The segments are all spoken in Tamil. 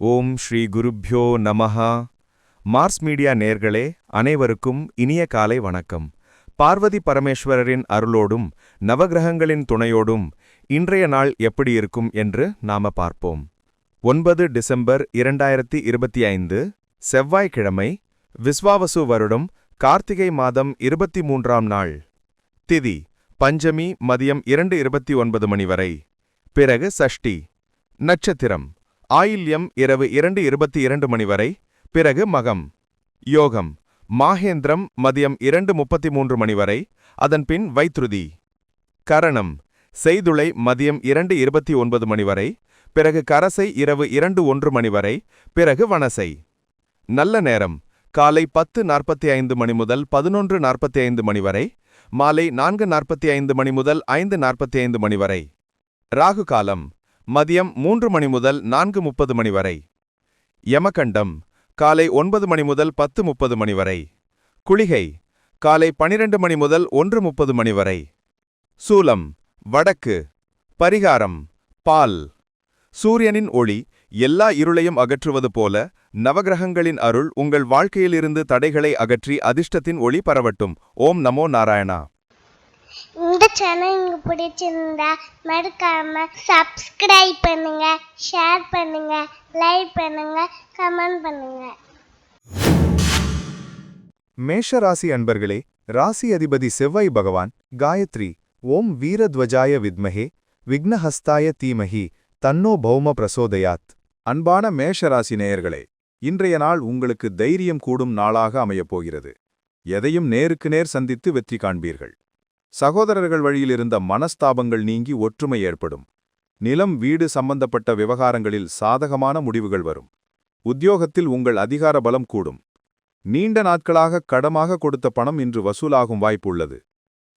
ஓம் ஸ்ரீ குருப்யோ நமஹ. மார்ஸ் மீடியா நேர்களே அனைவருக்கும் இனிய காலை வணக்கம். பார்வதி பரமேஸ்வரரின் அருளோடும் நவகிரகங்களின் துணையோடும் இன்றைய நாள் எப்படி இருக்கும் என்று நாம பார்ப்போம். 9 டிசம்பர் 2025 செவ்வாய்க்கிழமை, விஸ்வாவசு வருடம், கார்த்திகை மாதம் 23ஆம் நாள். திதி பஞ்சமி மதியம் 2:29 மணி வரை, பிறகு சஷ்டி. நட்சத்திரம் ஆயில்யம் இரவு 2:22 மணி வரை, பிறகு மகம். யோகம் மாகேந்திரம் மதியம் 2:33 மணி வரை, அதன்பின் வைத்ருதி. கரணம் செய்துளை மதியம் 2:29 மணி வரை, பிறகு கரசை இரவு 2:01 மணி வரை, பிறகு வனசை. நல்ல நேரம் காலை 10:45 மணி முதல் 11:45 மணி வரை, மாலை 4:45 மணி முதல் 5:45 மணி வரை. ராகு காலம் மதியம் 3 மணி முதல் 4:30 மணி வரை. யமகண்டம் காலை 9 மணி முதல் 10:30 மணி வரை. குளிகை காலை 12 மணி முதல் 1:30 மணி வரை. சூலம் வடக்கு. பரிகாரம் பால். சூரியனின் ஒளி எல்லா இருளையும் அகற்றுவது போல நவகிரகங்களின் அருள் உங்கள் வாழ்க்கையிலிருந்து தடைகளை அகற்றி அதிர்ஷ்டத்தின் ஒளி பரவட்டும். ஓம் நமோ நாராயணா. இந்த சேனல் உங்களுக்கு பிடிச்சிருந்தா மறக்காம சப்ஸ்கிரைப் பண்ணுங்க, ஷேர் பண்ணுங்க, லைக் பண்ணுங்க, கமெண்ட் பண்ணுங்க. மேஷ ராசி அன்பர்களே, ராசி அதிபதி செவ்வாய் பகவான் காயத்ரி ஓம் வீரத்வஜாய வித்மஹே விக்னஹஸ்தாய தீமஹி தன்னோ பௌம பிரசோதயாத். அன்பான மேஷ ராசி நேயர்களே, இன்றைய நாள் உங்களுக்கு தைரியம் கூடும் நாளாக அமையப்போகிறது. எதையும் நேருக்கு நேர் சந்தித்து வெற்றி காண்பீர்கள். சகோதரர்கள் வழியில் இருந்த மனஸ்தாபங்கள் நீங்கி ஒற்றுமை ஏற்படும். நிலம் வீடு சம்பந்தப்பட்ட விவகாரங்களில் சாதகமான முடிவுகள் வரும். உத்தியோகத்தில் உங்கள் அதிகார பலம் கூடும். நீண்ட நாட்களாக கடமாக கொடுத்த பணம் இன்று வசூலாகும் வாய்ப்பு உள்ளது.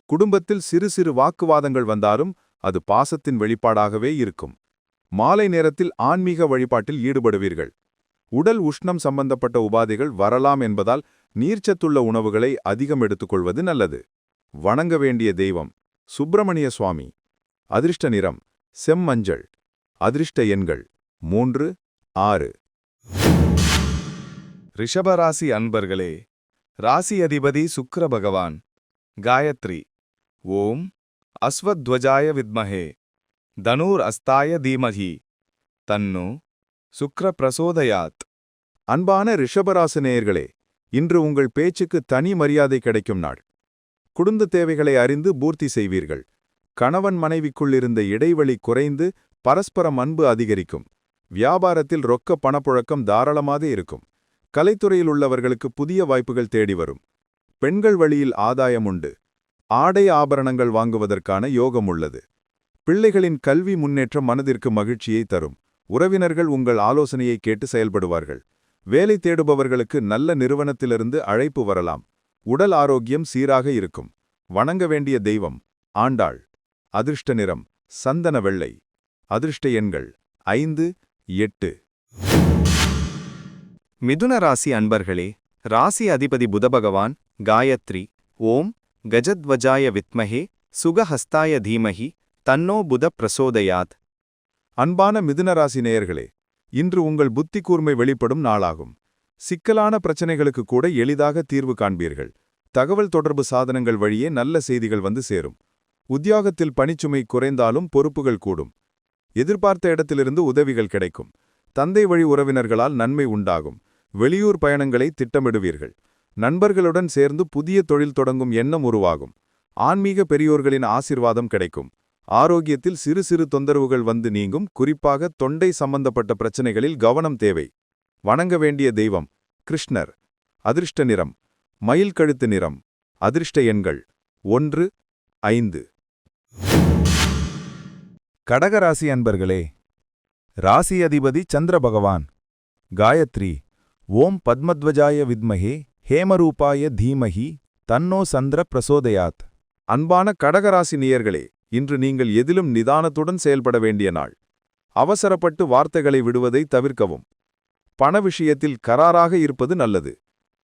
குடும்பத்தில் சிறு சிறு வாக்குவாதங்கள் வந்தாலும் அது பாசத்தின் வெளிப்பாடாகவே இருக்கும். மாலை நேரத்தில் ஆன்மீக வழிபாட்டில் ஈடுபடுவீர்கள். உடல் உஷ்ணம் சம்பந்தப்பட்ட உபாதைகள் வரலாம் என்பதால் நீர்ச்சத்துள்ள உணவுகளை அதிகம் எடுத்துக்கொள்வது நல்லது. வணங்க வேண்டிய தெய்வம் சுப்பிரமணிய சுவாமி. அதிர்ஷ்ட நிறம் செம்மஞ்சள். அதிர்ஷ்ட எண்கள் 3, 6. ரிஷபராசி அன்பர்களே, ராசி அதிபதி சுக்கிர பகவான் காயத்ரி ஓம் அஸ்வத்வஜாய வித்மஹே தனூர் அஸ்தாய தீமஹி தன்னு சுக்ர பிரசோதயாத். அன்பான ரிஷபராசினேயர்களே, இன்று உங்கள் பேச்சுக்கு தனி மரியாதை கிடைக்கும் நாள். குடும்ப தேவைகளை அறிந்து பூர்த்தி செய்வீர்கள். கணவன் மனைவிக்குள்ளிருந்த இடைவெளி குறைந்து பரஸ்பரம் அன்பு அதிகரிக்கும். வியாபாரத்தில் ரொக்க பணப்புழக்கம் தாராளமாக இருக்கும். கலைத்துறையில் உள்ளவர்களுக்கு புதிய வாய்ப்புகள் தேடி வரும். பெண்கள் வழியில் ஆதாயம் உண்டு. ஆடை ஆபரணங்கள் வாங்குவதற்கான யோகம் உள்ளது. பிள்ளைகளின் கல்வி முன்னேற்றம் மனதிற்கு மகிழ்ச்சியை தரும். உறவினர்கள் உங்கள் ஆலோசனையை கேட்டு செயல்படுவார்கள். வேலை தேடுபவர்களுக்கு நல்ல நிறுவனத்திலிருந்து அழைப்பு வரலாம். உடல் ஆரோக்கியம் சீராக இருக்கும். வணங்க வேண்டிய தெய்வம் ஆண்டாள். அதிர்ஷ்ட நிறம் சந்தன வெள்ளை. அதிர்ஷ்ட எண்கள் 5, 8. மிதுன ராசி அன்பர்களே, ராசி அதிபதி புதபகவான் காயத்ரி ஓம் கஜத்வஜாய வித்மஹே சுகஹஸ்தாய தீமஹி தன்னோ புத பிரசோதயாத். அன்பான மிதுனராசி நேயர்களே, இன்று உங்கள் புத்தி கூர்மை வெளிப்படும் நாளாகும். சிக்கலான பிரச்சனைகளுக்கு கூட எளிதாக தீர்வு காண்பீர்கள். தகவல் தொடர்பு சாதனங்கள் வழியே நல்ல செய்திகள் வந்து சேரும். உத்தியோகத்தில் பணிச்சுமை குறைந்தாலும் பொறுப்புகள் கூடும். எதிர்பார்த்த இடத்திலிருந்து உதவிகள் கிடைக்கும். தந்தை வழி உறவினர்களால் நன்மை உண்டாகும். வெளியூர் பயணங்களை திட்டமிடுவீர்கள். நண்பர்களுடன் சேர்ந்து புதிய தொழில் தொடங்கும் எண்ணம் உருவாகும். ஆன்மீக பெரியோர்களின் ஆசிர்வாதம் கிடைக்கும். ஆரோக்கியத்தில் சிறு சிறு தொந்தரவுகள் வந்து நீங்கும். குறிப்பாக தொண்டை சம்பந்தப்பட்ட பிரச்சனைகளில் கவனம் தேவை. வணங்க வேண்டிய தெய்வம் கிருஷ்ணர். அதிர்ஷ்ட நிறம் மயில் கழுத்து நிறம். அதிர்ஷ்ட எண்கள் 1, 5. கடகராசி அன்பர்களே, ராசி அதிபதி சந்திர பகவான் காயத்ரி ஓம் பத்மத்வஜாய வித்மஹே ஹேமரூபாய தீமஹி தன்னோ சந்திர பிரசோதயாத். அன்பான கடகராசி நேயர்களே, இன்று நீங்கள் எதிலும் நிதானத்துடன் செயல்பட வேண்டிய நாள். அவசரப்பட்டு வார்த்தைகளை விடுவதை தவிர்க்கவும். பண விஷயத்தில் கராராக இருப்பது நல்லது.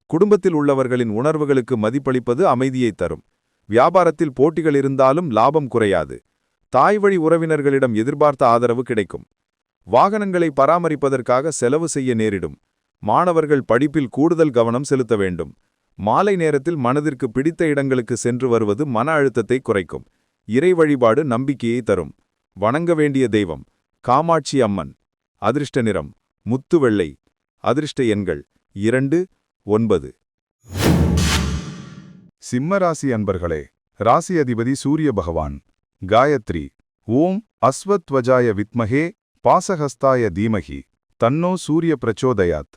குடும்பத்தில் உள்ளவர்களின் உணர்வுகளுக்கு மதிப்பளிப்பது அமைதியை தரும். வியாபாரத்தில் போட்டிகள் இருந்தாலும் லாபம் குறையாது. தாய் வழி உறவினர்களிடம் எதிர்பார்த்த ஆதரவு கிடைக்கும். வாகனங்களை பராமரிப்பதற்காக செலவு செய்ய நேரிடும். மாணவர்கள் படிப்பில் கூடுதல் கவனம் செலுத்த வேண்டும். மாலை நேரத்தில் மனதிற்கு பிடித்த இடங்களுக்கு சென்று வருவது மன அழுத்தத்தை குறைக்கும். இறை வழிபாடு நம்பிக்கையை தரும். வணங்க வேண்டிய தெய்வம் காமாட்சி அம்மன். அதிர்ஷ்ட நிறம் முத்து வெள்ளை. அதிர்ஷ்ட எண்கள் 2, 9. சிம்மராசி அன்பர்களே, ராசி அதிபதி சூரிய பகவான். காயத்ரி ஓம் அஸ்வத்வஜாய வித்மஹே பாசஹஸ்தாய தீமஹி தன்னோ சூரிய பிரச்சோதயாத்.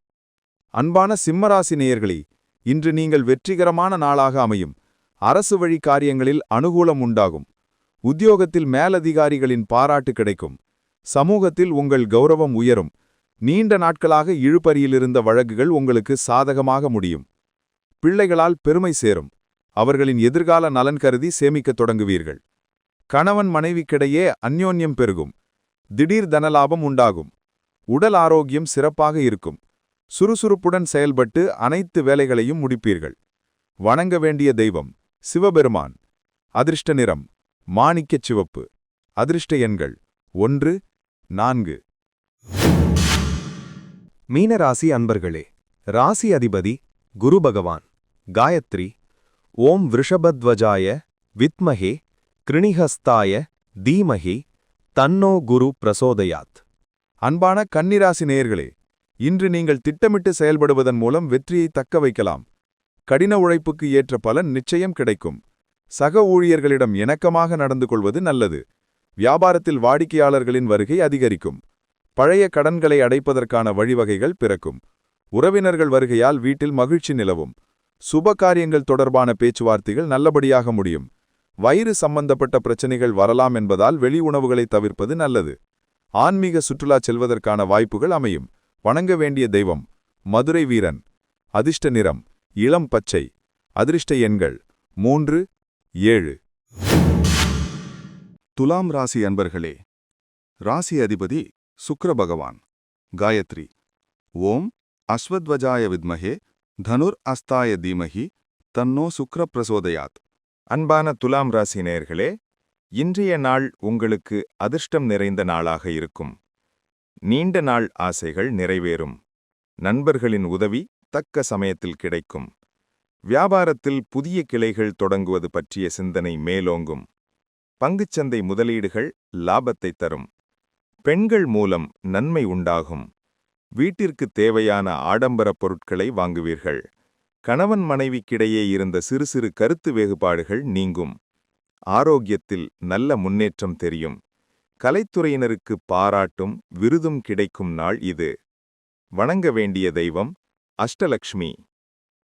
அன்பான சிம்மராசி நேயர்களே, இன்று நீங்கள் வெற்றிகரமான நாளாக அமையும். அரசு வழி காரியங்களில் அனுகூலம் உண்டாகும். உத்தியோகத்தில் மேலதிகாரிகளின் பாராட்டு கிடைக்கும். சமூகத்தில் உங்கள் கௌரவம் உயரும். நீண்ட நாட்களாக இழுபறியிலிருந்த வழக்குகள் உங்களுக்கு சாதகமாக முடியும். பிள்ளைகளால் பெருமை சேரும். அவர்களின் எதிர்கால நலன் கருதி சேமிக்கத் தொடங்குவீர்கள். கணவன் மனைவிக்கிடையே அந்யோன்யம் பெருகும். திடீர் தனலாபம் உண்டாகும். உடல் ஆரோக்கியம் சிறப்பாக இருக்கும். சுறுசுறுப்புடன் செயல்பட்டு அனைத்து வேலைகளையும் முடிப்பீர்கள். வணங்க வேண்டிய தெய்வம் சிவபெருமான். அதிர்ஷ்ட நிறம் மாணிக்கச் சிவப்பு. அதிர்ஷ்ட எண்கள் 1, 4. மீனராசி அன்பர்களே, ராசி அதிபதி குரு பகவான். காயத்ரி ஓம் விருஷபத்வஜாய வித்மஹே கிருணிஹஸ்தாய தீமஹி தன்னோ குரு பிரசோதயாத். அன்பான கன்னிராசி நேயர்களே, இன்று நீங்கள் திட்டமிட்டு செயல்படுவதன் மூலம் வெற்றியை தக்க வைக்கலாம். கடின உழைப்புக்கு ஏற்ற பலன் நிச்சயம் கிடைக்கும். சக ஊழியர்களிடம் இணக்கமாக நடந்து கொள்வது நல்லது. வியாபாரத்தில் வாடிக்கையாளர்களின் வருகை அதிகரிக்கும். பழைய கடன்களை அடைப்பதற்கான வழிவகைகள் பிறக்கும். உறவினர்கள் வருகையால் வீட்டில் மகிழ்ச்சி நிலவும். சுப காரியங்கள் தொடர்பான பேச்சுவார்த்தைகள் நல்லபடியாக முடியும். வயிறு சம்பந்தப்பட்ட பிரச்சனைகள் வரலாம் என்பதால் வெளி உணவுகளை தவிர்ப்பது நல்லது. ஆன்மீக சுற்றுலா செல்வதற்கான வாய்ப்புகள் அமையும். வணங்க வேண்டிய தெய்வம் மதுரை வீரன். அதிர்ஷ்ட நிறம் இளம் பச்சை. அதிர்ஷ்ட எண்கள் 3, 7. துலாம் ராசி அன்பர்களே, ராசி அதிபதி சுக்கிர பகவான். காயத்ரி ஓம் அஸ்வத்வஜாய வித்மஹே தனுர் அஸ்தாய தீமஹி தன்னோ சுக்ர பிரசோதயாத். அன்பான துலாம் ராசி நேயர்களே, இன்றைய நாள் உங்களுக்கு அதிர்ஷ்டம் நிறைந்த நாளாக இருக்கும். நீண்ட நாள் ஆசைகள் நிறைவேறும். நண்பர்களின் உதவி தக்க சமயத்தில் கிடைக்கும். வியாபாரத்தில் புதிய கிளைகள் தொடங்குவது பற்றிய சிந்தனை மேலோங்கும். பங்குச்சந்தை முதலீடுகள் லாபத்தை தரும். பெண்கள் மூலம் நன்மை உண்டாகும். வீட்டிற்கு தேவையான ஆடம்பரப் பொருட்களை வாங்குவீர்கள். கணவன் மனைவிக்கிடையே இருந்த சிறு சிறு கருத்து வேறுபாடுகள் நீங்கும். ஆரோக்கியத்தில் நல்ல முன்னேற்றம் தெரியும். கலைத்துறையினருக்கு பாராட்டும் விருதும் கிடைக்கும் நாள் இது. வணங்க வேண்டிய தெய்வம் அஷ்டலக்ஷ்மி.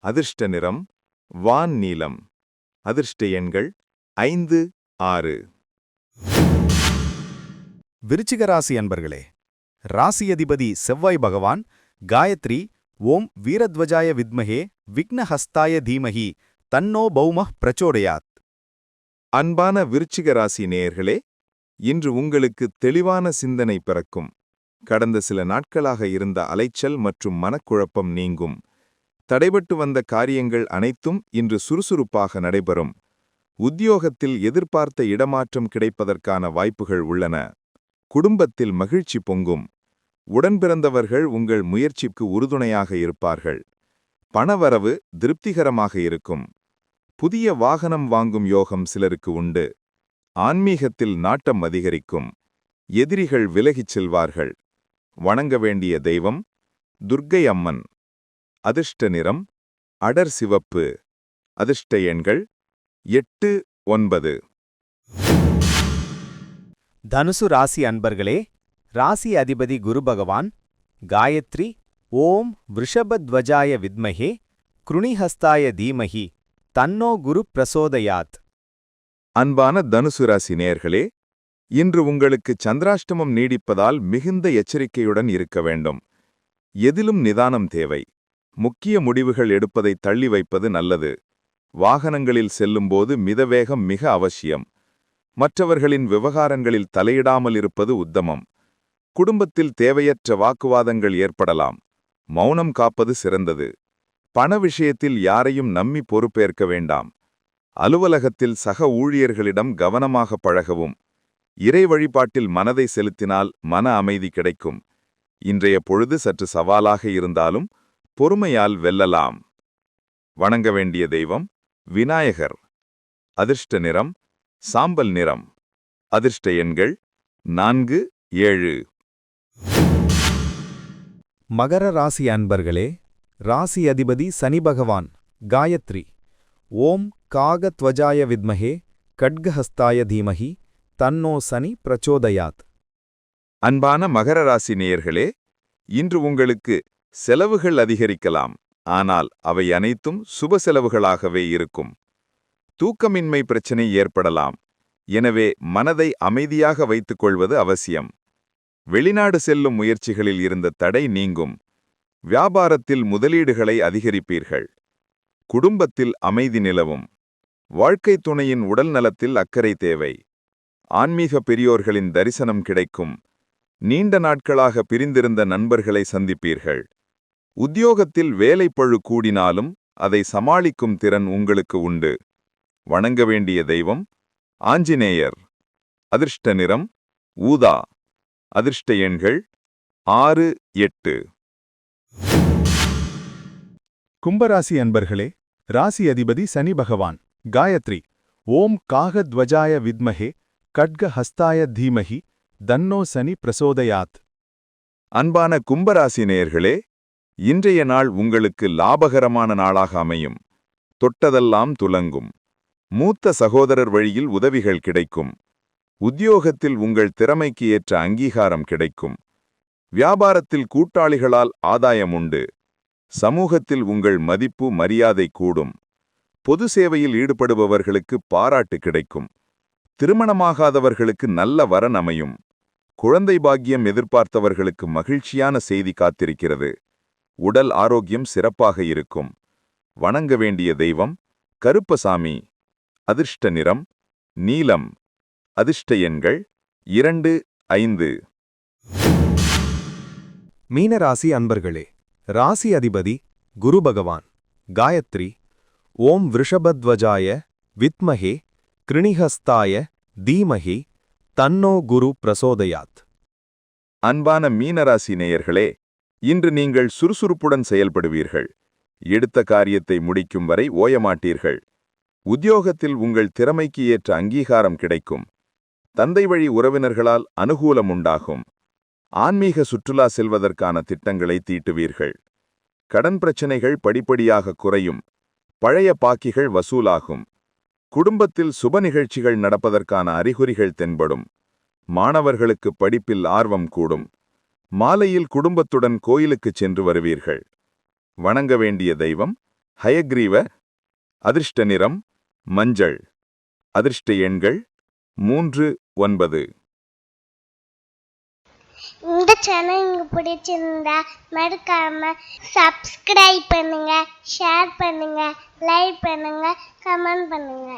அதிர்ஷ்ட நிறம் வான் நீலம். அதிர்ஷ்ட எண்கள் 5, 6. விருச்சிக ராசி அன்பர்களே, ராசி அதிபதி செவ்வாய் பகவான். காயத்ரி ஓம் வீரத்வஜாய வித்மஹே விக்னஹஸ்தாய தீமஹி தன்னோ பௌமஹ் பிரச்சோதயாத். அன்பான விருச்சிக ராசி நேயர்களே, இன்று உங்களுக்கு தெளிவான சிந்தனை பிறக்கும். கடந்த சில நாட்களாக இருந்த அலைச்சல் மற்றும் மனக்குழப்பம் நீங்கும். தடைபட்டு வந்த காரியங்கள் அனைத்தும் இன்று சுறுசுறுப்பாக நடைபெறும். உத்தியோகத்தில் எதிர்பார்த்த இடமாற்றம் கிடைப்பதற்கான வாய்ப்புகள் உள்ளன. குடும்பத்தில் மகிழ்ச்சி பொங்கும். உடன்பிறந்தவர்கள் உங்கள் முயற்சிக்கு உறுதுணையாக இருப்பார்கள். பணவரவு திருப்திகரமாக இருக்கும். புதிய வாகனம் வாங்கும் யோகம் சிலருக்கு உண்டு. ஆன்மீகத்தில் நாட்டம் அதிகரிக்கும். எதிரிகள் விலகிச் செல்வார்கள். வணங்க வேண்டிய தெய்வம் துர்க்கை அம்மன். அதிர்ஷ்ட நிறம் அடர் சிவப்பு. அதிர்ஷ்ட எண்கள் 8, 9. தனுசு ராசி அன்பர்களே, ராசி அதிபதி குரு பகவான். காயத்ரி ஓம் விருஷபத்வஜாய வித்மஹே கிருணிஹஸ்தாய தீமஹி தன்னோ குரு பிரசோதயாத். அன்பான தனுசு ராசி நேயர்களே, இன்று உங்களுக்கு சந்திராஷ்டமம் நீடிப்பதால் மிகுந்த எச்சரிக்கையுடன் இருக்க வேண்டும். எதிலும் நிதானம் தேவை. முக்கிய முடிவுகள் எடுப்பதை தள்ளி வைப்பது நல்லது. வாகனங்களில் செல்லும்போது மிதவேகம் மிக அவசியம். மற்றவர்களின் விவகாரங்களில் தலையிடாமல் இருப்பது உத்தமம். குடும்பத்தில் தேவையற்ற வாக்குவாதங்கள் ஏற்படலாம். மௌனம் காப்பது சிறந்தது. பண விஷயத்தில் யாரையும் நம்பி பொறுப்பேற்க வேண்டாம். அலுவலகத்தில் சக ஊழியர்களிடம் கவனமாக பழகவும். இறை வழிபாட்டில் மனதை செலுத்தினால் மன அமைதி கிடைக்கும். இன்றைய பொழுது சற்று சவாலாக இருந்தாலும் பொறுமையால் வெல்லலாம். வணங்க வேண்டிய தெய்வம் விநாயகர். அதிர்ஷ்ட நிறம் சாம்பல் நிறம். அதிர்ஷ்ட எண்கள் 4, 7. மகர ராசி அன்பர்களே, ராசி அதிபதி சனி பகவான். காயத்ரி. ஓம் காகத்வஜாய வித்மஹே கட்கஹஸ்தாய தீமஹி தன்னோ சனி பிரச்சோதயாத். அன்பான மகர ராசி நேயர்களே, இன்று உங்களுக்கு செலவுகள் அதிகரிக்கலாம். ஆனால் அவை அனைத்தும் சுப செலவுகளாகவே இருக்கும். தூக்கமின்மை பிரச்சனை ஏற்படலாம். எனவே மனதை அமைதியாக வைத்துக் கொள்வது அவசியம். வெளிநாடு செல்லும் முயற்சிகளில் இருந்த தடை நீங்கும். வியாபாரத்தில் முதலீடுகளை அதிகரிப்பீர்கள். குடும்பத்தில் அமைதி நிலவும். வாழ்க்கை துணையின் உடல் நலத்தில் அக்கறை தேவை. ஆன்மீக பெரியோர்களின் தரிசனம் கிடைக்கும். நீண்ட நாட்களாக பிரிந்திருந்த நண்பர்களை சந்திப்பீர்கள். உத்தியோகத்தில் வேலைப்பழு கூடினாலும் அதை சமாளிக்கும் திறன் உங்களுக்கு உண்டு. வணங்க வேண்டிய தெய்வம் ஆஞ்சநேயர். அதிர்ஷ்ட நிறம் ஊதா. அதிர்ஷ்ட எண்கள் 6, 8. கும்பராசி அன்பர்களே, ராசி அதிபதி சனி பகவான். காயத்ரி. ஓம் காகத்வஜாய வித்மஹே கட்கஹஸ்தாய தீமஹி தன்னோ சனி பிரசோதயாத். அன்பான கும்பராசி நேயர்களே, இன்றைய நாள் உங்களுக்கு லாபகரமான நாளாக அமையும். தொட்டதெல்லாம் துலங்கும். மூத்த சகோதரர் வழியில் உதவிகள் கிடைக்கும். உத்தியோகத்தில் உங்கள் திறமைக்கு ஏற்ற அங்கீகாரம் கிடைக்கும். வியாபாரத்தில் கூட்டாளிகளால் ஆதாயம் உண்டு. சமூகத்தில் உங்கள் மதிப்பு மரியாதை கூடும். பொது சேவையில் ஈடுபடுபவர்களுக்கு பாராட்டு கிடைக்கும். திருமணமாகாதவர்களுக்கு நல்ல வரன் அமையும். குழந்தை பாக்கியம் எதிர்பார்த்தவர்களுக்கு மகிழ்ச்சியான செய்தி காத்திருக்கிறது. உடல் ஆரோக்கியம் சிறப்பாக இருக்கும். வணங்க வேண்டிய தெய்வம் கருப்பசாமி. அதிர்ஷ்ட நிறம் நீலம். அதிர்ஷ்ட எண்கள் 2, 5. மீனராசி அன்பர்களே, ராசி அதிபதி குரு பகவான். காயத்ரி. ஓம் விருஷபத்வஜாய வித்மஹே கிருணிஹஸ்தாய தீமஹி தன்னோ குரு பிரசோதயாத். அன்பான மீனராசி நேயர்களே, இன்று நீங்கள் சுறுசுறுப்புடன் செயல்படுவீர்கள். எடுத்த காரியத்தை முடிக்கும் வரை ஓயமாட்டீர்கள். உத்தியோகத்தில் உங்கள் திறமைக்கு ஏற்ற அங்கீகாரம் கிடைக்கும். தந்தை வழி உறவினர்களால் அனுகூலம் உண்டாகும். ஆன்மீக சுற்றுலா செல்வதற்கான திட்டங்களை தீட்டுவீர்கள். கடன் பிரச்சனைகள் படிப்படியாக குறையும். பழைய பாக்கிகள் வசூலாகும். குடும்பத்தில் சுப நிகழ்ச்சிகள் நடப்பதற்கான அறிகுறிகள் தென்படும். மாணவர்களுக்கு படிப்பில் ஆர்வம் கூடும். மாலையில் குடும்பத்துடன் கோயிலுக்குச் சென்று வருவீர்கள். வணங்க வேண்டிய தெய்வம் ஹயக்ரீவ. அதிர்ஷ்ட நிறம் மஞ்சள். அதிர்ஷ்ட எண்கள் 3, 9. இந்த சேனல் உங்களுக்கு பிடிச்சிருந்தா மறக்காம சப்ஸ்கிரைப் பண்ணுங்க, ஷேர் பண்ணுங்க, லைக் பண்ணுங்க, கமெண்ட் பண்ணுங்க.